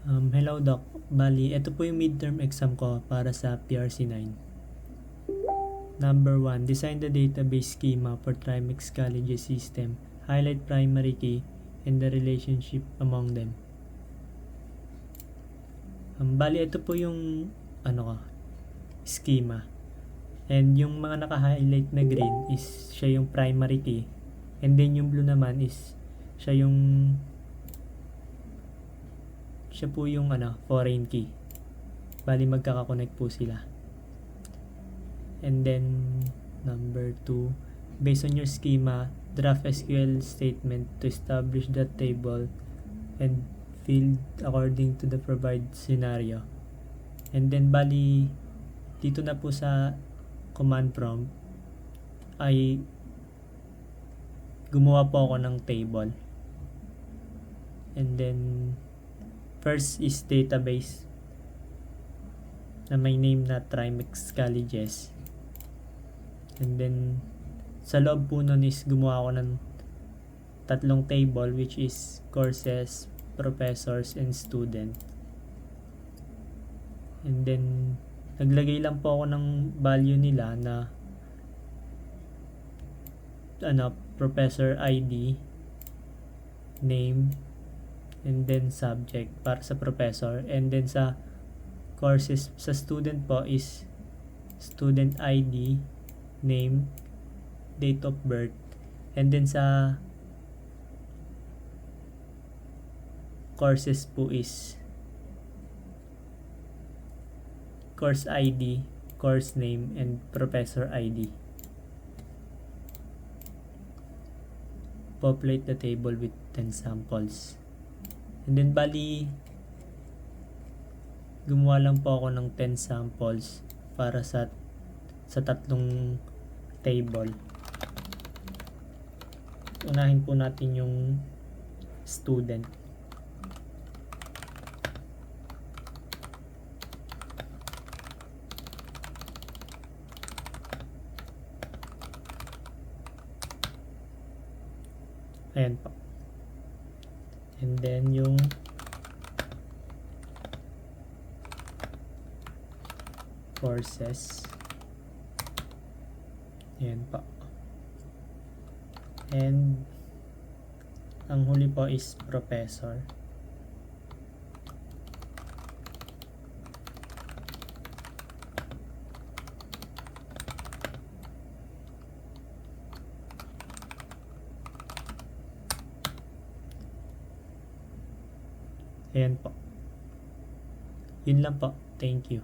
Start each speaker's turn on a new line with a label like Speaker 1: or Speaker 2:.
Speaker 1: Hello Doc. Bali, ito po yung midterm exam ko para sa PRC9. Number 1, design the database schema for Trimix College system. Highlight primary key and the relationship among them. Bali, ito po yung schema. And yung mga naka-highlight na green is siya yung primary key. And then yung blue naman is siya po yung foreign key. Bali magkaka-connect po sila. And then number 2, based on your schema, draft SQL statement to establish that table and field according to the provided scenario. And then bali dito na po sa command prompt ay gumawa po ako ng table. And then first is database na may name na Trimix Colleges. And then sa loob po nun is gumawa ako ng tatlong table, which is courses, professors, and student. And then naglagay lang po ako ng value nila na professor ID, name, and then subject para sa professor. And then sa courses, sa student po is student ID, name, date of birth. And then sa courses po is course ID, course name, and professor ID. Populate the table with 10 samples. And then bali gumawa lang po ako ng 10 samples para sa tatlong table. Unahin po natin yung student. Ayan po. And then yung courses. Ayan po. And ang huli po is professor. Ayan po. Yun lang po. Thank you.